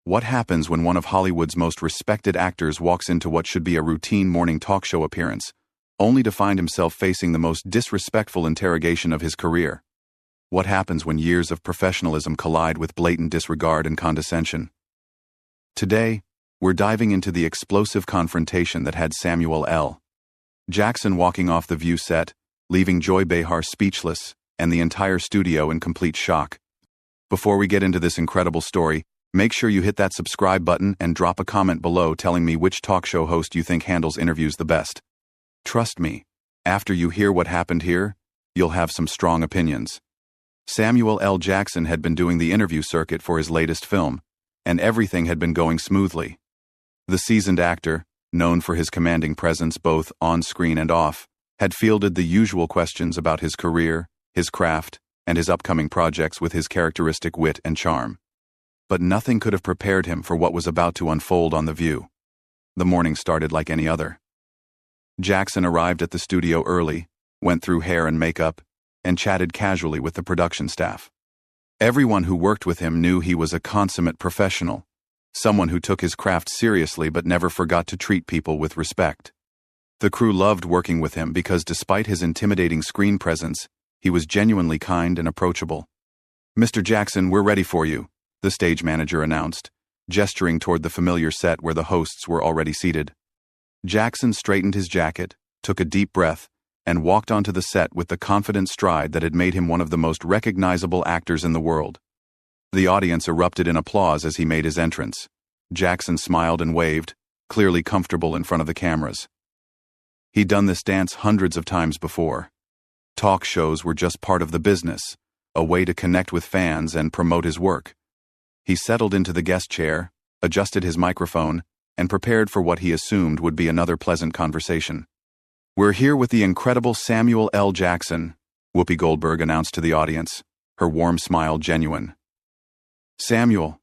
What happens when one of Hollywood's most respected actors walks into what should be a routine morning talk show appearance, only to find himself facing the most disrespectful interrogation of his career? What happens when years of professionalism collide with blatant disregard and condescension? Today, we're diving into the explosive confrontation that had Samuel L. Jackson walking off the View set, leaving Joy Behar speechless, and the entire studio in complete shock. Before we get into this incredible story, make sure you hit that subscribe button and drop a comment below telling me which talk show host you think handles interviews the best. Trust me, after you hear what happened here, you'll have some strong opinions. Samuel L. Jackson had been doing the interview circuit for his latest film, and everything had been going smoothly. The seasoned actor, known for his commanding presence both on screen and off, had fielded the usual questions about his career, his craft, and his upcoming projects with his characteristic wit and charm. But nothing could have prepared him for what was about to unfold on The View. The morning started like any other. Jackson arrived at the studio early, went through hair and makeup, and chatted casually with the production staff. Everyone who worked with him knew he was a consummate professional, someone who took his craft seriously but never forgot to treat people with respect. The crew loved working with him because despite his intimidating screen presence, he was genuinely kind and approachable. "Mr. Jackson, we're ready for you," the stage manager announced, gesturing toward the familiar set where the hosts were already seated. Jackson straightened his jacket, took a deep breath, and walked onto the set with the confident stride that had made him one of the most recognizable actors in the world. The audience erupted in applause as he made his entrance. Jackson smiled and waved, clearly comfortable in front of the cameras. He'd done this dance hundreds of times before. Talk shows were just part of the business, a way to connect with fans and promote his work. He settled into the guest chair, adjusted his microphone, and prepared for what he assumed would be another pleasant conversation. "We're here with the incredible Samuel L. Jackson," Whoopi Goldberg announced to the audience, her warm smile genuine. "Samuel,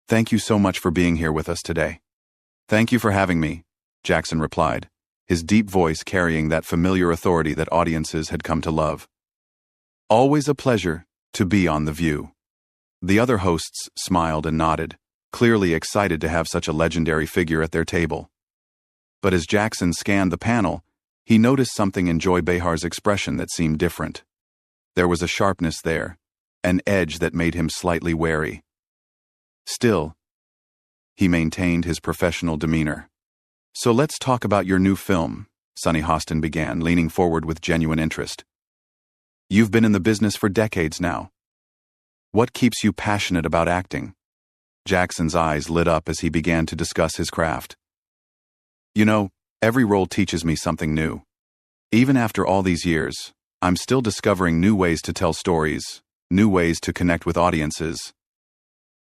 thank you so much for being here with us today." "Thank you for having me," Jackson replied, his deep voice carrying that familiar authority that audiences had come to love. "Always a pleasure to be on The View." The other hosts smiled and nodded, clearly excited to have such a legendary figure at their table. But as Jackson scanned the panel, he noticed something in Joy Behar's expression that seemed different. There was a sharpness there, an edge that made him slightly wary. Still, he maintained his professional demeanor. "So let's talk about your new film," Sunny Hostin began, leaning forward with genuine interest. "You've been in the business for decades now. What keeps you passionate about acting?" Jackson's eyes lit up as he began to discuss his craft. "You know, every role teaches me something new. Even after all these years, I'm still discovering new ways to tell stories, new ways to connect with audiences.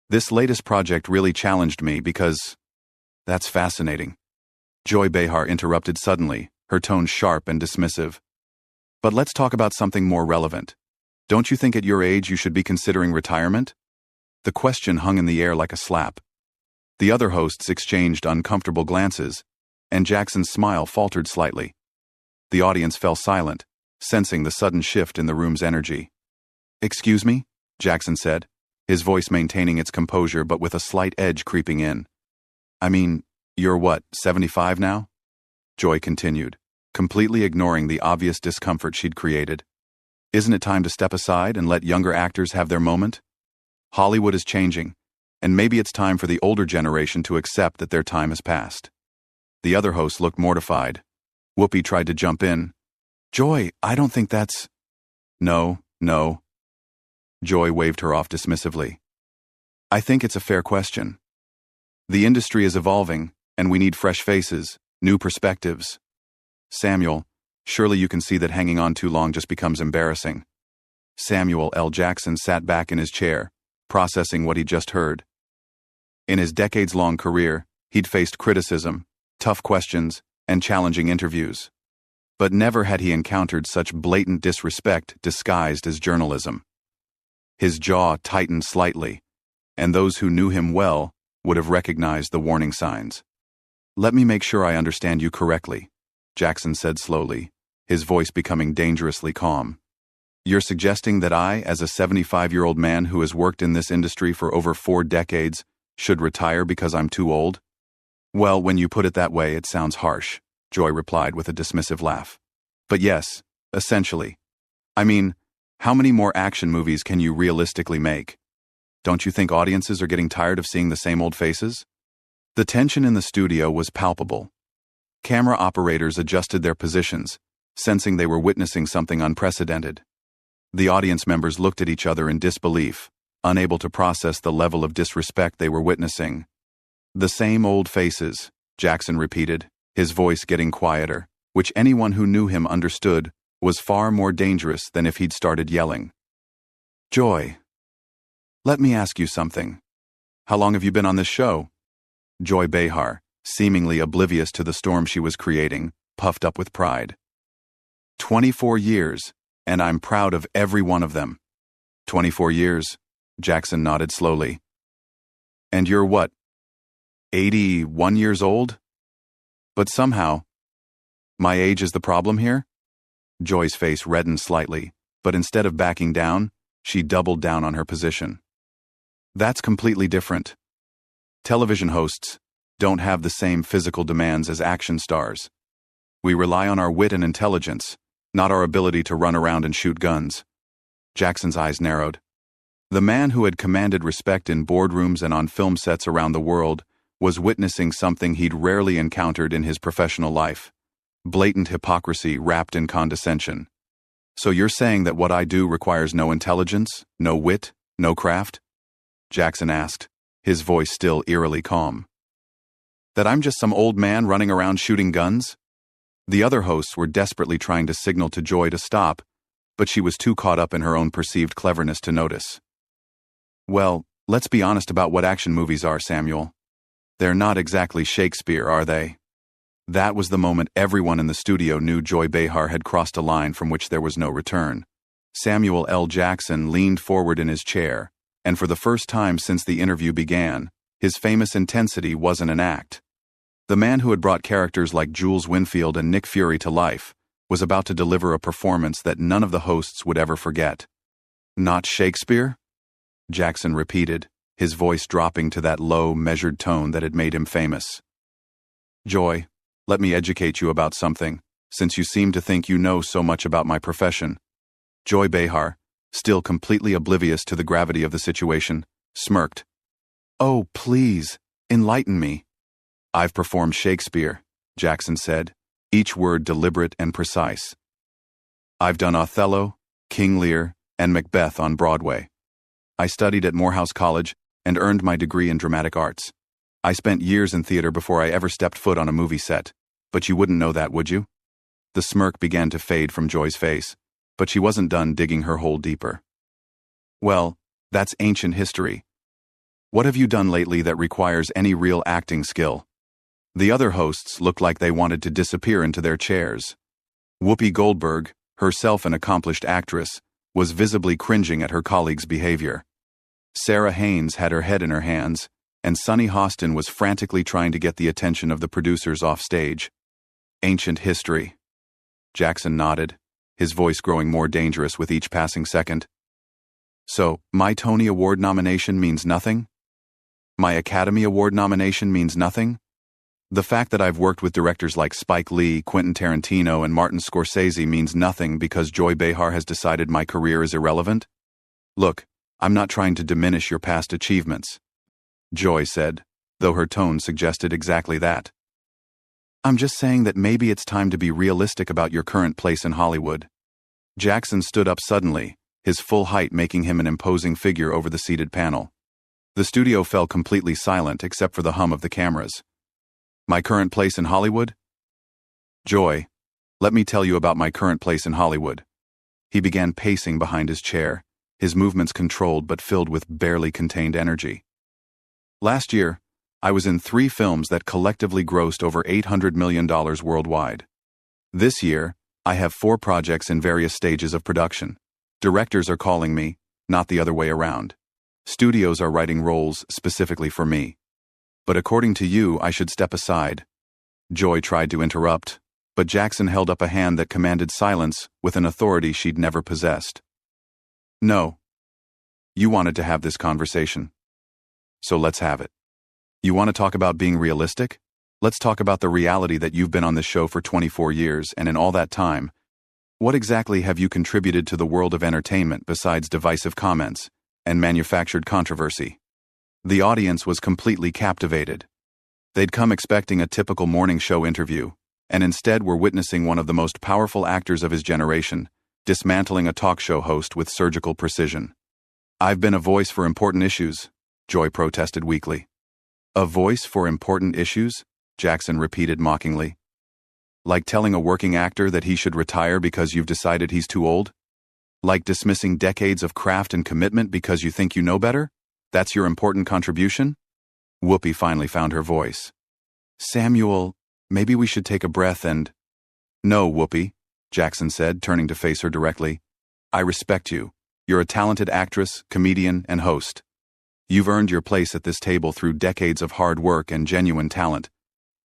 This latest project really challenged me because..." "That's fascinating." Joy Behar interrupted suddenly, her tone sharp and dismissive. "But let's talk about something more relevant. Don't you think at your age you should be considering retirement?" The question hung in the air like a slap. The other hosts exchanged uncomfortable glances, and Jackson's smile faltered slightly. The audience fell silent, sensing the sudden shift in the room's energy. "Excuse me?" Jackson said, his voice maintaining its composure but with a slight edge creeping in. "I mean, you're what, 75 now?" Joy continued, completely ignoring the obvious discomfort she'd created. "Isn't it time to step aside and let younger actors have their moment? Hollywood is changing, and maybe it's time for the older generation to accept that their time has passed." The other host looked mortified. Whoopi tried to jump in. "Joy, I don't think that's..." No. Joy waved her off dismissively. "I think it's a fair question. The industry is evolving, and we need fresh faces, new perspectives. Samuel, surely you can see that hanging on too long just becomes embarrassing." Samuel L. Jackson sat back in his chair, processing what he'd just heard. In his decades-long career, he'd faced criticism, tough questions, and challenging interviews. But never had he encountered such blatant disrespect disguised as journalism. His jaw tightened slightly, and those who knew him well would have recognized the warning signs. "Let me make sure I understand you correctly," Jackson said slowly, his voice becoming dangerously calm. "You're suggesting that I, as a 75-year-old man who has worked in this industry for over 4 decades, Should retire because I'm too old? Well, when you put it that way, it sounds harsh, Joy replied with a dismissive laugh. But yes, essentially. I mean, how many more action movies can you realistically make? Don't you think audiences are getting tired of seeing the same old faces? The tension in the studio was palpable. Camera operators adjusted their positions, sensing they were witnessing something unprecedented. The audience members looked at each other in disbelief, unable to process the level of disrespect they were witnessing. The same old faces, Jackson repeated, his voice getting quieter, which anyone who knew him understood was far more dangerous than if he'd started yelling. Joy, let me ask you something. How long have you been on this show? Joy Behar, seemingly oblivious to the storm she was creating, puffed up with pride. 24 years, and I'm proud of every one of them. 24 years, Jackson nodded slowly. And you're what, 81 years old? But somehow, my age is the problem here? Joy's face reddened slightly, but instead of backing down, she doubled down on her position. That's completely different. Television hosts don't have the same physical demands as action stars. We rely on our wit and intelligence, not our ability to run around and shoot guns. Jackson's eyes narrowed. The man who had commanded respect in boardrooms and on film sets around the world was witnessing something he'd rarely encountered in his professional life. Blatant hypocrisy wrapped in condescension. So you're saying that what I do requires no intelligence, no wit, no craft? Jackson asked, his voice still eerily calm. That I'm just some old man running around shooting guns? The other hosts were desperately trying to signal to Joy to stop, but she was too caught up in her own perceived cleverness to notice. Well, let's be honest about what action movies are, Samuel. They're not exactly Shakespeare, are they? That was the moment everyone in the studio knew Joy Behar had crossed a line from which there was no return. Samuel L. Jackson leaned forward in his chair, and for the first time since the interview began, his famous intensity wasn't an act. The man who had brought characters like Jules Winfield and Nick Fury to life was about to deliver a performance that none of the hosts would ever forget. Not Shakespeare? Jackson repeated, his voice dropping to that low, measured tone that had made him famous. Joy, let me educate you about something, since you seem to think you know so much about my profession. Joy Behar, still completely oblivious to the gravity of the situation, smirked. Oh, please, enlighten me. I've performed Shakespeare, Jackson said, each word deliberate and precise. I've done Othello, King Lear, and Macbeth on Broadway. I studied at Morehouse College and earned my degree in dramatic arts. I spent years in theater before I ever stepped foot on a movie set, but you wouldn't know that, would you? The smirk began to fade from Joy's face, but she wasn't done digging her hole deeper. Well, that's ancient history. What have you done lately that requires any real acting skill? The other hosts looked like they wanted to disappear into their chairs. Whoopi Goldberg, herself an accomplished actress, was visibly cringing at her colleagues' behavior. Sarah Haynes had her head in her hands, and Sunny Hostin was frantically trying to get the attention of the producers off stage. Ancient history. Jackson nodded, his voice growing more dangerous with each passing second. So, my Tony Award nomination means nothing? My Academy Award nomination means nothing? The fact that I've worked with directors like Spike Lee, Quentin Tarantino, and Martin Scorsese means nothing because Joy Behar has decided my career is irrelevant? Look, I'm not trying to diminish your past achievements, Joy said, though her tone suggested exactly that. I'm just saying that maybe it's time to be realistic about your current place in Hollywood. Jackson stood up suddenly, his full height making him an imposing figure over the seated panel. The studio fell completely silent except for the hum of the cameras. My current place in Hollywood? Joy, let me tell you about my current place in Hollywood. He began pacing behind his chair, his movements controlled but filled with barely contained energy. Last year, I was in 3 films that collectively grossed over $800 million worldwide. This year, I have 4 projects in various stages of production. Directors are calling me, not the other way around. Studios are writing roles specifically for me. But according to you, I should step aside. Joy tried to interrupt, but Jackson held up a hand that commanded silence with an authority she'd never possessed. No. You wanted to have this conversation. So let's have it. You want to talk about being realistic? Let's talk about the reality that you've been on this show for 24 years, and in all that time, what exactly have you contributed to the world of entertainment besides divisive comments and manufactured controversy? The audience was completely captivated. They'd come expecting a typical morning show interview, and instead were witnessing one of the most powerful actors of his generation, dismantling a talk show host with surgical precision. "I've been a voice for important issues," Joy protested weakly. "A voice for important issues?" Jackson repeated mockingly. "Like telling a working actor that he should retire because you've decided he's too old? Like dismissing decades of craft and commitment because you think you know better? That's your important contribution?" Whoopi finally found her voice. "Samuel, maybe we should take a breath and—" "No, Whoopi," Jackson said, turning to face her directly. "I respect you. You're a talented actress, comedian, and host. You've earned your place at this table through decades of hard work and genuine talent.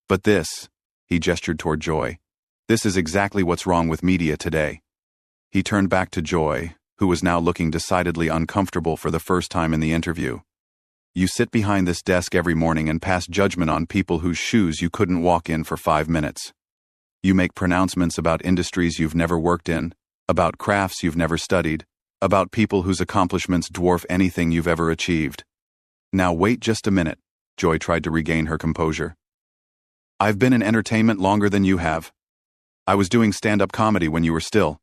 But this," he gestured toward Joy, "this is exactly what's wrong with media today." He turned back to Joy, who was now looking decidedly uncomfortable for the first time in the interview. "You sit behind this desk every morning and pass judgment on people whose shoes you couldn't walk in for 5 minutes. You make pronouncements about industries you've never worked in, about crafts you've never studied, about people whose accomplishments dwarf anything you've ever achieved." "Now wait just a minute," Joy tried to regain her composure. "I've been in entertainment longer than you have. I was doing stand-up comedy when you were still—"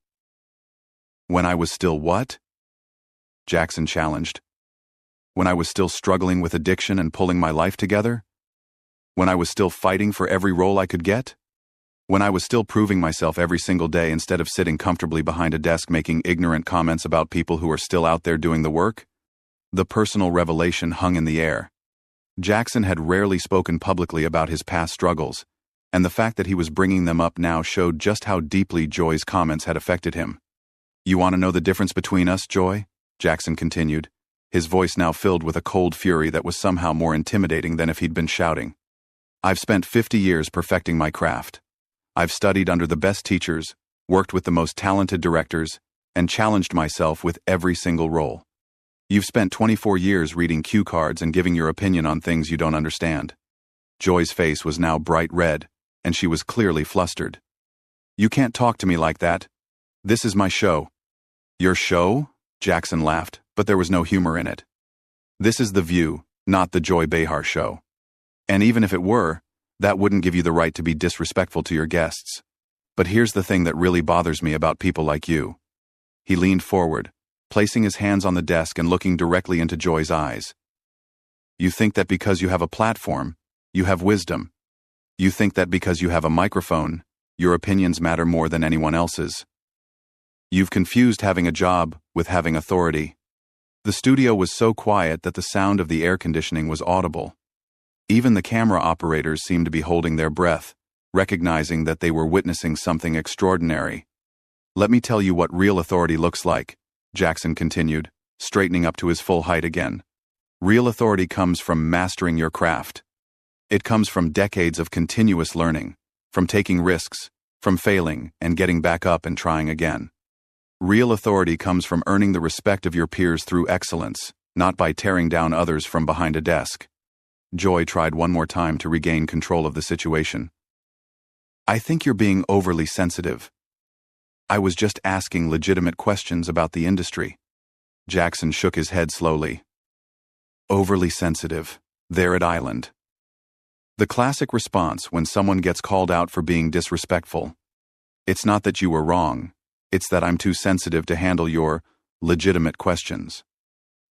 "When I was still what?" Jackson challenged. "When I was still struggling with addiction and pulling my life together? When I was still fighting for every role I could get? When I was still proving myself every single day instead of sitting comfortably behind a desk making ignorant comments about people who are still out there doing the work?" The personal revelation hung in the air. Jackson had rarely spoken publicly about his past struggles, and the fact that he was bringing them up now showed just how deeply Joy's comments had affected him. "You want to know the difference between us, Joy?" Jackson continued, his voice now filled with a cold fury that was somehow more intimidating than if he'd been shouting. "I've spent 50 years perfecting my craft. I've studied under the best teachers, worked with the most talented directors, and challenged myself with every single role. You've spent 24 years reading cue cards and giving your opinion on things you don't understand." Joy's face was now bright red, and she was clearly flustered. "You can't talk to me like that. This is my show." "Your show?" Jackson laughed, but there was no humor in it. "This is The View, not the Joy Behar show. And even if it were, that wouldn't give you the right to be disrespectful to your guests. But here's the thing that really bothers me about people like you." He leaned forward, placing his hands on the desk and looking directly into Joy's eyes. "You think that because you have a platform, you have wisdom. You think that because you have a microphone, your opinions matter more than anyone else's. You've confused having a job with having authority." The studio was so quiet that the sound of the air conditioning was audible. Even the camera operators seemed to be holding their breath, recognizing that they were witnessing something extraordinary. "Let me tell you what real authority looks like," Jackson continued, straightening up to his full height again. "Real authority comes from mastering your craft. It comes from decades of continuous learning, from taking risks, from failing and getting back up and trying again. Real authority comes from earning the respect of your peers through excellence, not by tearing down others from behind a desk." Joy tried one more time to regain control of the situation. "I think you're being overly sensitive. I was just asking legitimate questions about the industry." Jackson shook his head slowly. "Overly sensitive. There at Island." The classic response when someone gets called out for being disrespectful. "It's not that you were wrong. It's that I'm too sensitive to handle your legitimate questions."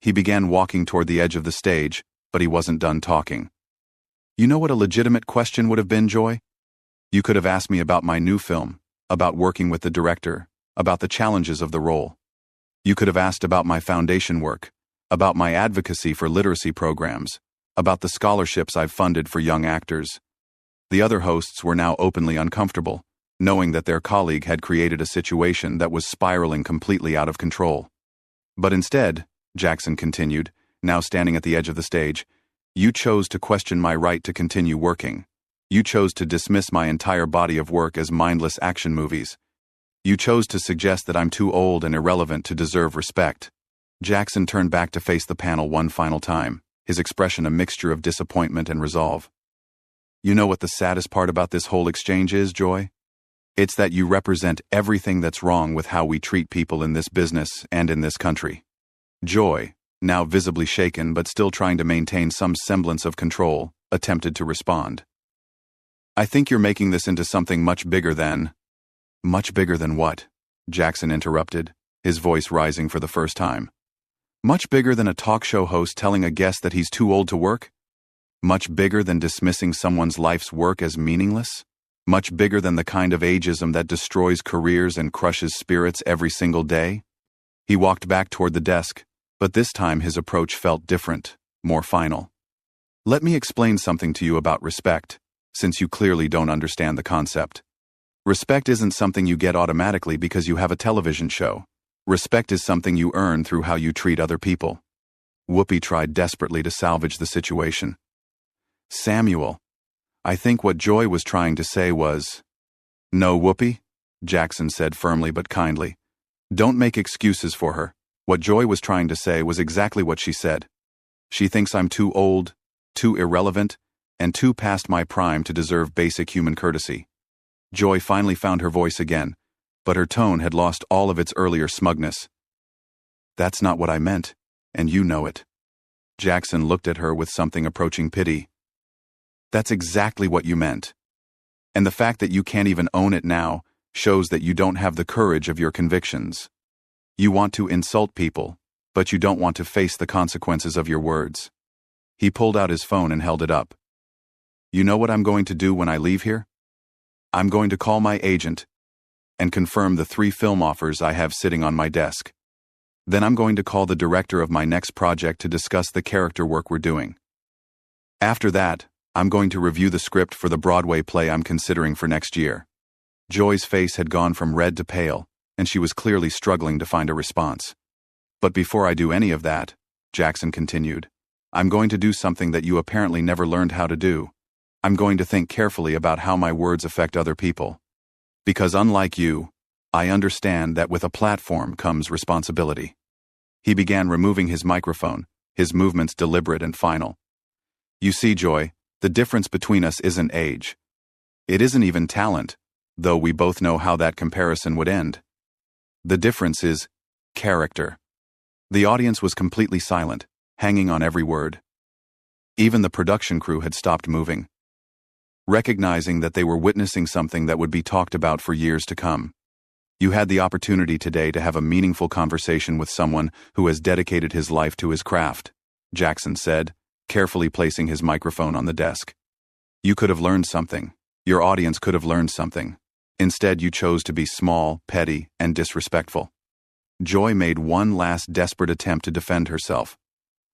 He began walking toward the edge of the stage, but he wasn't done talking. "You know what a legitimate question would have been, Joy? You could have asked me about my new film, about working with the director, about the challenges of the role. You could have asked about my foundation work, about my advocacy for literacy programs, about the scholarships I've funded for young actors." The other hosts were now openly uncomfortable, knowing that their colleague had created a situation that was spiraling completely out of control. "But instead," Jackson continued, now standing at the edge of the stage, "you chose to question my right to continue working. You chose to dismiss my entire body of work as mindless action movies. You chose to suggest that I'm too old and irrelevant to deserve respect." Jackson turned back to face the panel one final time, his expression a mixture of disappointment and resolve. You know what the saddest part about this whole exchange is, Joy? It's that you represent everything that's wrong with how we treat people in this business and in this country. Joy, now visibly shaken but still trying to maintain some semblance of control, attempted to respond. I think you're making this into something much bigger than... Much bigger than what? Jackson interrupted, his voice rising for the first time. Much bigger than a talk show host telling a guest that he's too old to work? Much bigger than dismissing someone's life's work as meaningless? Much bigger than the kind of ageism that destroys careers and crushes spirits every single day? He walked back toward the desk, but this time his approach felt different, more final. Let me explain something to you about respect, since you clearly don't understand the concept. Respect isn't something you get automatically because you have a television show. Respect is something you earn through how you treat other people. Whoopi tried desperately to salvage the situation. Samuel, I think what Joy was trying to say was... No, Whoopi, Jackson said firmly but kindly. Don't make excuses for her. What Joy was trying to say was exactly what she said. She thinks I'm too old, too irrelevant, and too past my prime to deserve basic human courtesy. Joy finally found her voice again, but her tone had lost all of its earlier smugness. That's not what I meant, and you know it. Jackson looked at her with something approaching pity. That's exactly what you meant. And the fact that you can't even own it now shows that you don't have the courage of your convictions. You want to insult people, but you don't want to face the consequences of your words. He pulled out his phone and held it up. You know what I'm going to do when I leave here? I'm going to call my agent and confirm the 3 film offers I have sitting on my desk. Then I'm going to call the director of my next project to discuss the character work we're doing. After that, I'm going to review the script for the Broadway play I'm considering for next year. Joy's face had gone from red to pale, and she was clearly struggling to find a response. But before I do any of that, Jackson continued, I'm going to do something that you apparently never learned how to do. I'm going to think carefully about how my words affect other people. Because unlike you, I understand that with a platform comes responsibility. He began removing his microphone, his movements deliberate and final. You see, Joy, the difference between us isn't age. It isn't even talent, though we both know how that comparison would end. The difference is character. The audience was completely silent, hanging on every word. Even the production crew had stopped moving, recognizing that they were witnessing something that would be talked about for years to come. You had the opportunity today to have a meaningful conversation with someone who has dedicated his life to his craft, Jackson said, carefully placing his microphone on the desk. You could have learned something. Your audience could have learned something. Instead, you chose to be small, petty, and disrespectful. Joy made one last desperate attempt to defend herself.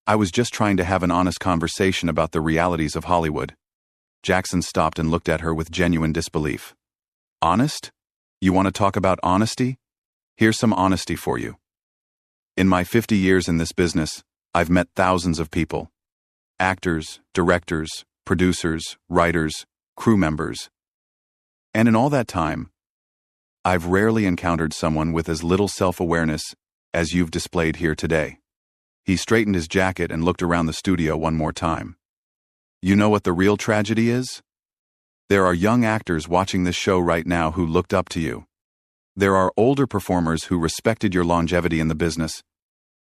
I was just trying to have an honest conversation about the realities of Hollywood. Jackson stopped and looked at her with genuine disbelief. Honest? You want to talk about honesty? Here's some honesty for you. In my 50 years in this business, I've met thousands of people. Actors, directors, producers, writers, crew members. And in all that time, I've rarely encountered someone with as little self-awareness as you've displayed here today. He straightened his jacket and looked around the studio one more time. You know what the real tragedy is? There are young actors watching this show right now who looked up to you. There are older performers who respected your longevity in the business,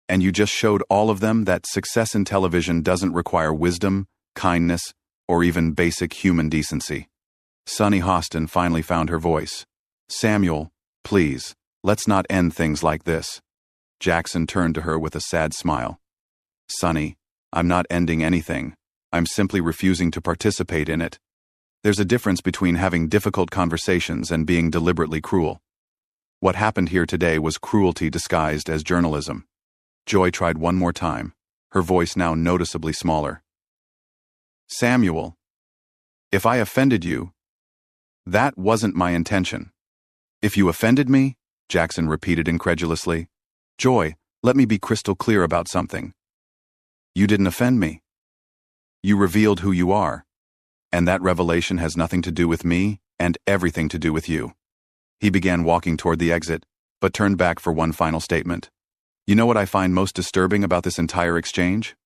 and you just showed all of them that success in television doesn't require wisdom, kindness, or even basic human decency. Sunny Hostin finally found her voice. Samuel, please, let's not end things like this. Jackson turned to her with a sad smile. Sunny, I'm not ending anything. I'm simply refusing to participate in it. There's a difference between having difficult conversations and being deliberately cruel. What happened here today was cruelty disguised as journalism. Joy tried one more time, her voice now noticeably smaller. Samuel, if I offended you, that wasn't my intention. If you offended me, Jackson repeated incredulously. Joy, let me be crystal clear about something. You didn't offend me. You revealed who you are, and that revelation has nothing to do with me and everything to do with you. He began walking toward the exit, but turned back for one final statement. You know what I find most disturbing about this entire exchange?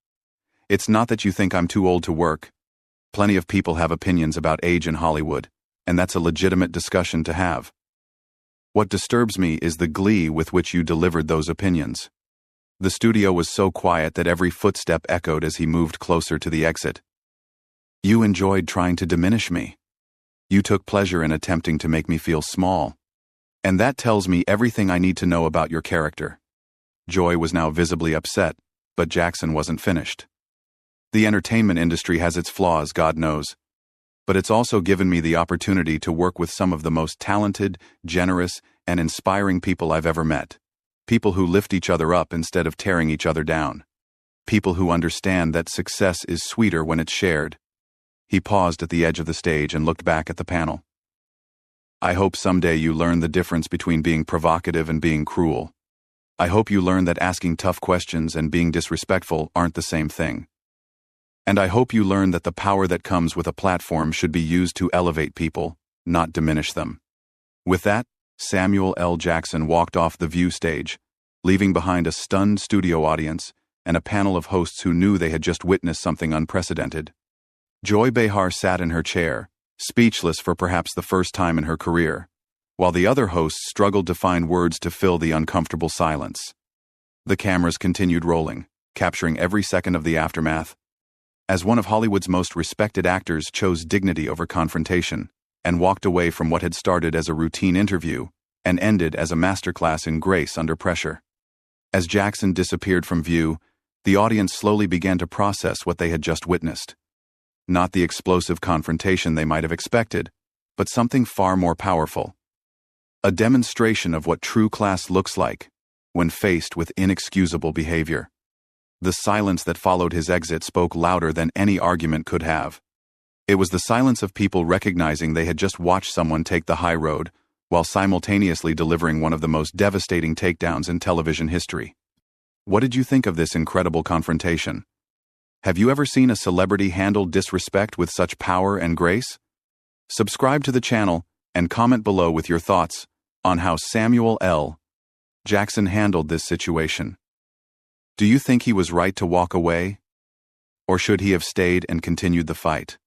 It's not that you think I'm too old to work. Plenty of people have opinions about age in Hollywood, and that's a legitimate discussion to have. What disturbs me is the glee with which you delivered those opinions. The studio was so quiet that every footstep echoed as he moved closer to the exit. You enjoyed trying to diminish me. You took pleasure in attempting to make me feel small. And that tells me everything I need to know about your character. Joy was now visibly upset, but Jackson wasn't finished. The entertainment industry has its flaws, God knows. But it's also given me the opportunity to work with some of the most talented, generous, and inspiring people I've ever met. People who lift each other up instead of tearing each other down. People who understand that success is sweeter when it's shared. He paused at the edge of the stage and looked back at the panel. I hope someday you learn the difference between being provocative and being cruel. I hope you learn that asking tough questions and being disrespectful aren't the same thing. And I hope you learn that the power that comes with a platform should be used to elevate people, not diminish them. With that, Samuel L. Jackson walked off the View stage, leaving behind a stunned studio audience and a panel of hosts who knew they had just witnessed something unprecedented. Joy Behar sat in her chair, speechless for perhaps the first time in her career, while the other hosts struggled to find words to fill the uncomfortable silence. The cameras continued rolling, capturing every second of the aftermath. As one of Hollywood's most respected actors chose dignity over confrontation, and walked away from what had started as a routine interview and ended as a masterclass in grace under pressure. As Jackson disappeared from view, the audience slowly began to process what they had just witnessed. Not the explosive confrontation they might have expected, but something far more powerful. A demonstration of what true class looks like when faced with inexcusable behavior. The silence that followed his exit spoke louder than any argument could have. It was the silence of people recognizing they had just watched someone take the high road, while simultaneously delivering one of the most devastating takedowns in television history. What did you think of this incredible confrontation? Have you ever seen a celebrity handle disrespect with such power and grace? Subscribe to the channel and comment below with your thoughts on how Samuel L. Jackson handled this situation. Do you think he was right to walk away? Or should he have stayed and continued the fight?